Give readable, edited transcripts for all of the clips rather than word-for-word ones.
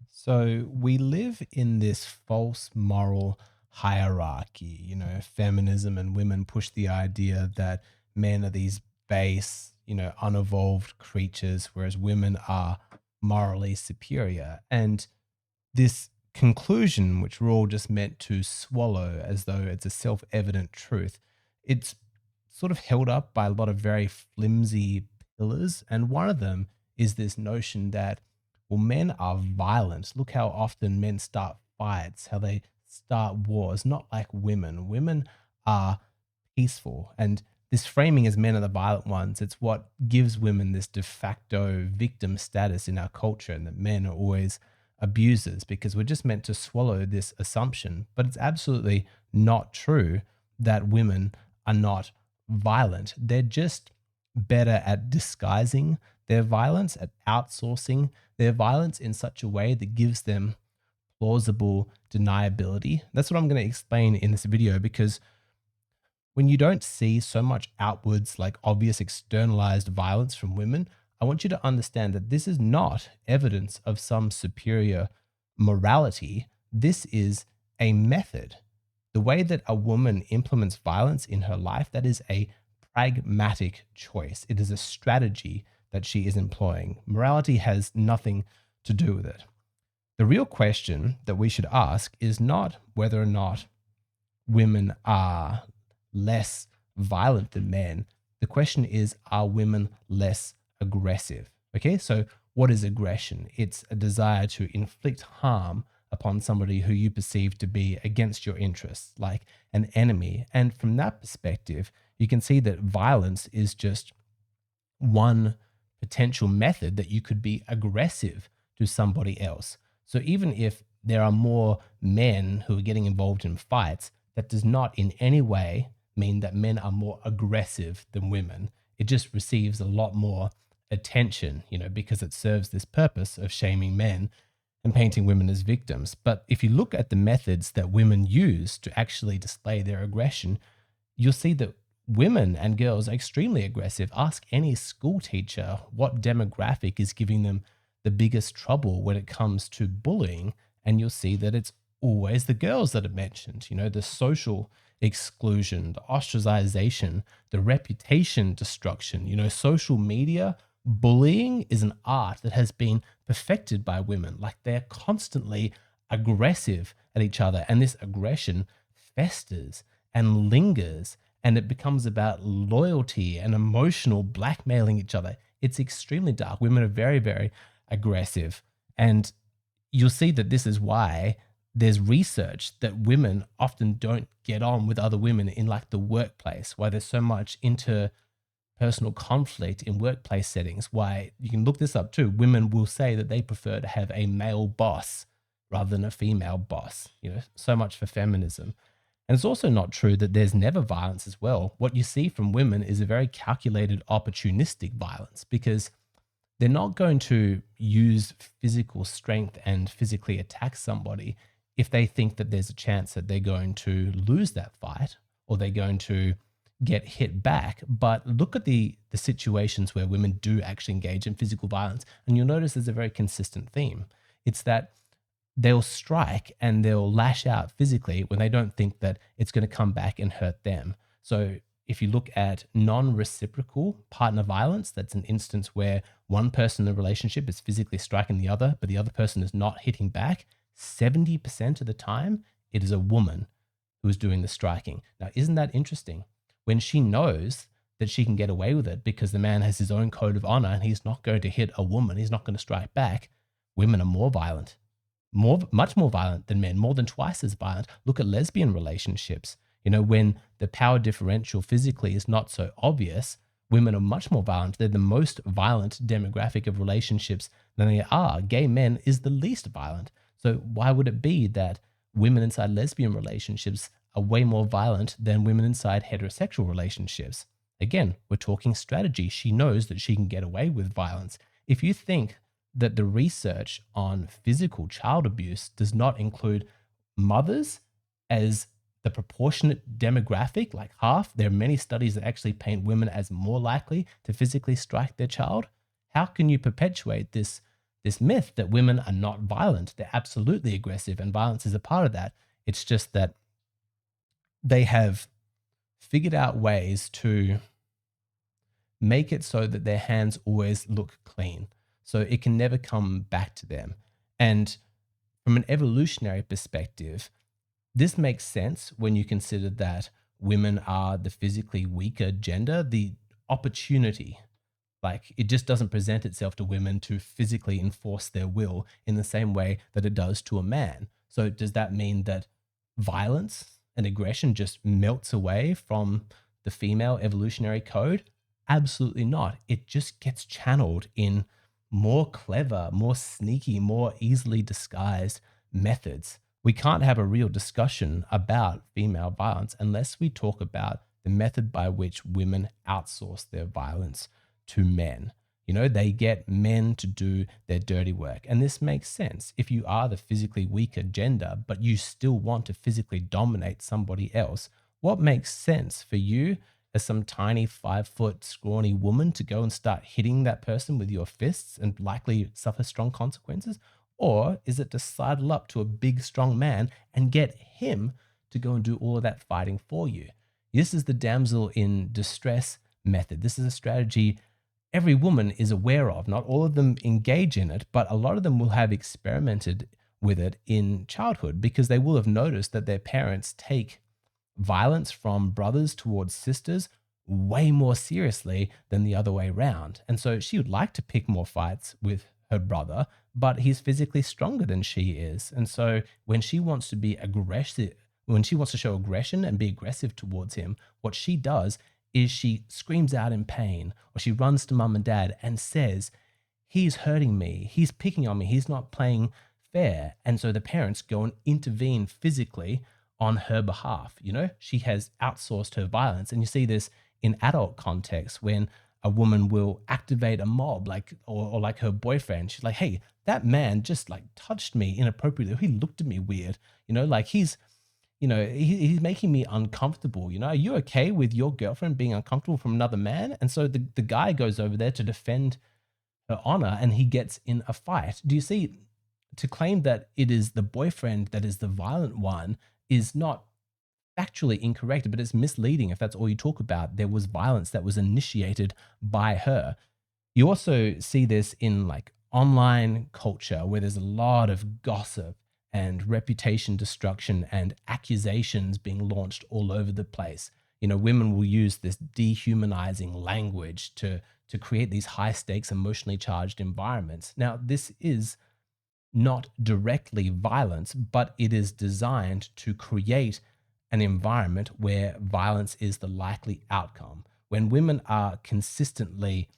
So we live in this false moral hierarchy. Feminism and women push the idea that men are these base, unevolved creatures, whereas women are morally superior. And this conclusion, which we're all just meant to swallow as though it's a self evident truth, it's sort of held up by a lot of very flimsy pillars. And one of them is this notion that, well, men are violent. Look how often men start fights, how they start wars, not like women. Women are peaceful. And this framing as men are the violent ones, it's what gives women this de facto victim status in our culture, and that men are always abusers because we're just meant to swallow this assumption. But it's absolutely not true that women are not violent. They're just better at disguising their violence, at outsourcing their violence in such a way that gives them plausible deniability. That's what I'm going to explain in this video, because when you don't see so much outwards, like obvious externalized violence from women, I want you to understand that this is not evidence of some superior morality. This is a method. The way that a woman implements violence in her life, that is a pragmatic choice. It is a strategy that she is employing. Morality has nothing to do with it. The real question that we should ask is not whether or not women are less violent than men. The question is, are women less aggressive? Okay, so what is aggression? It's a desire to inflict harm upon somebody who you perceive to be against your interests, like an enemy. And from that perspective, you can see that violence is just one potential method that you could be aggressive to somebody else. So even if there are more men who are getting involved in fights, that does not in any way mean that men are more aggressive than women. It just receives a lot more attention, because it serves this purpose of shaming men and painting women as victims. But if you look at the methods that women use to actually display their aggression, you'll see that women and girls are extremely aggressive. Ask any school teacher what demographic is giving them the biggest trouble when it comes to bullying, and you'll see that it's always the girls that are mentioned. The social exclusion, the ostracization, the reputation destruction. Social media bullying is an art that has been perfected by women. Like, they're constantly aggressive at each other, and this aggression festers and lingers, and it becomes about loyalty and emotional blackmailing each other. It's extremely dark. Women are very, very aggressive. And you'll see that this is why there's research that women often don't get on with other women in like the workplace, why there's so much interpersonal conflict in workplace settings, why you can look this up too. Women will say that they prefer to have a male boss rather than a female boss, so much for feminism. And it's also not true that there's never violence as well. What you see from women is a very calculated, opportunistic violence, because they're not going to use physical strength and physically attack somebody if they think that there's a chance that they're going to lose that fight or they're going to get hit back. But look at the situations where women do actually engage in physical violence, and you'll notice there's a very consistent theme. It's that they'll strike and they'll lash out physically when they don't think that it's going to come back and hurt them. So if you look at non-reciprocal partner violence, that's an instance where one person in the relationship is physically striking the other, but the other person is not hitting back. 70% of the time, it is a woman who is doing the striking. Now, isn't that interesting? When she knows that she can get away with it because the man has his own code of honor and he's not going to hit a woman, he's not going to strike back, women are more violent. Much more violent than men, more than twice as violent. Look at lesbian relationships. When the power differential physically is not so obvious, women are much more violent. They're the most violent demographic of relationships than they are. Gay men is the least violent. So why would it be that women inside lesbian relationships are way more violent than women inside heterosexual relationships? Again, we're talking strategy. She knows that she can get away with violence. If you think that the research on physical child abuse does not include mothers as the proportionate demographic, like half, there are many studies that actually paint women as more likely to physically strike their child. How can you perpetuate this this myth that women are not violent. They're absolutely aggressive, and violence is a part of that. It's just that they have figured out ways to make it so that their hands always look clean. So it can never come back to them. And from an evolutionary perspective, this makes sense when you consider that women are the physically weaker gender. The opportunity, like, it just doesn't present itself to women to physically enforce their will in the same way that it does to a man. So does that mean that violence and aggression just melts away from the female evolutionary code? Absolutely not. It just gets channeled in more clever, more sneaky, more easily disguised methods. We can't have a real discussion about female violence unless we talk about the method by which women outsource their violence to men. You know, they get men to do their dirty work. And this makes sense. If you are the physically weaker gender, but you still want to physically dominate somebody else, what makes sense for you as some tiny 5 foot scrawny woman to go and start hitting that person with your fists and likely suffer strong consequences? Or is it to sidle up to a big, strong man and get him to go and do all of that fighting for you? This is the damsel in distress method. This is a strategy every woman is aware of. Not all of them engage in it, but a lot of them will have experimented with it in childhood because they will have noticed that their parents take violence from brothers towards sisters way more seriously than the other way around. And so she would like to pick more fights with her brother, but he's physically stronger than she is. And so when she wants to be aggressive, when she wants to show aggression and be aggressive towards him, what she does is she screams out in pain, or she runs to mum and dad and says, he's hurting me, he's picking on me, he's not playing fair. And so the parents go and intervene physically on her behalf. You know, she has outsourced her violence. And you see this in adult context when a woman will activate a mob, like, or like her boyfriend. She's like, hey, that man just like touched me inappropriately. He looked at me weird. You know, like he's making me uncomfortable. You know, are you okay with your girlfriend being uncomfortable from another man? And so the guy goes over there to defend her honor and he gets in a fight. Do you see? To claim that it is the boyfriend that is the violent one is not factually incorrect, but it's misleading if that's all you talk about. There was violence that was initiated by her. You also see this in like online culture where there's a lot of gossip and reputation destruction and accusations being launched all over the place. You know, women will use this dehumanizing language to create these high stakes, emotionally charged environments. Now, this is not directly violence, but it is designed to create an environment where violence is the likely outcome. When women are consistently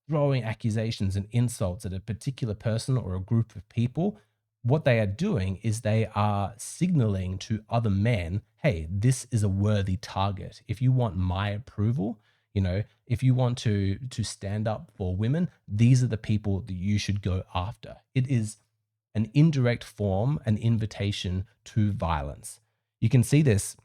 throwing accusations and insults at a particular person or a group of people, what they are doing is they are signaling to other men, hey, this is a worthy target. If you want my approval, you know, if you want to stand up for women, these are the people that you should go after. It is an indirect form, an invitation to violence. You can see this,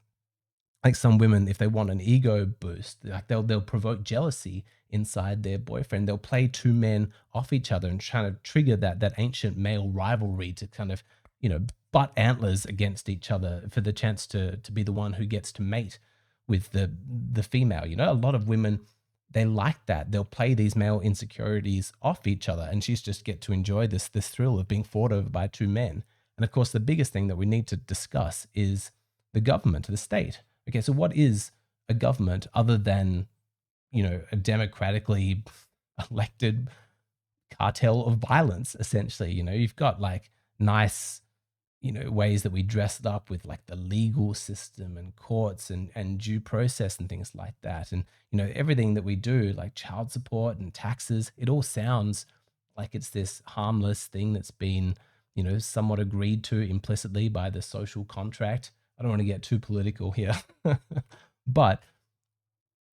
like some women, if they want an ego boost, like they'll provoke jealousy inside their boyfriend. They'll play two men off each other and try to trigger that ancient male rivalry to kind of, you know, butt antlers against each other for the chance to be the one who gets to mate with the female. You know, a lot of women, they like that. They'll play these male insecurities off each other, and she's just get to enjoy this thrill of being fought over by two men. And of course, the biggest thing that we need to discuss is the government, the state. Okay, so what is a government other than, you know, a democratically elected cartel of violence, essentially? You know, you've got like nice, you know, ways that we dress it up with like the legal system and courts and due process and things like that. And, you know, everything that we do, like child support and taxes, it all sounds like it's this harmless thing that's been, you know, somewhat agreed to implicitly by the social contract. I don't want to get too political here, but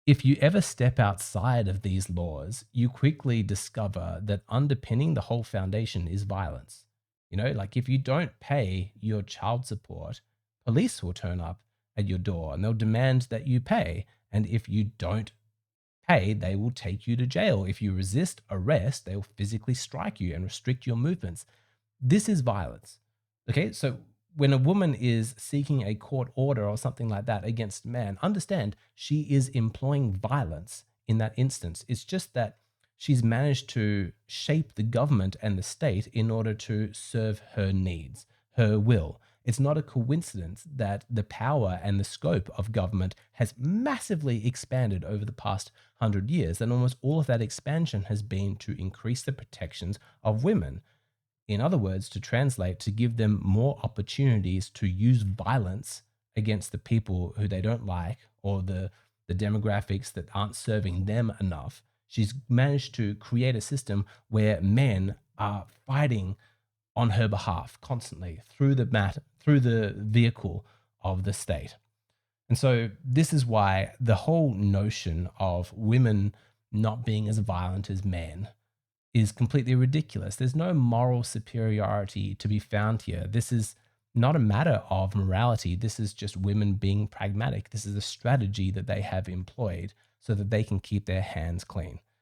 if you ever step outside of these laws, you quickly discover that underpinning the whole foundation is violence. You know, like if you don't pay your child support, police will turn up at your door and they'll demand that you pay. And if you don't pay, they will take you to jail. If you resist arrest, they will physically strike you and restrict your movements. This is violence. Okay, so when a woman is seeking a court order or something like that against a man, understand she is employing violence in that instance. It's just that she's managed to shape the government and the state in order to serve her needs, her will. It's not a coincidence that the power and the scope of government has massively expanded over the past 100 years. And almost all of that expansion has been to increase the protections of women. In other words, to translate, to give them more opportunities to use violence against the people who they don't like or the demographics that aren't serving them enough. She's managed to create a system where men are fighting on her behalf constantly through the vehicle of the state. And so this is why the whole notion of women not being as violent as men is completely ridiculous. There's no moral superiority to be found here. This is not a matter of morality. This is just women being pragmatic. This is a strategy that they have employed so that they can keep their hands clean.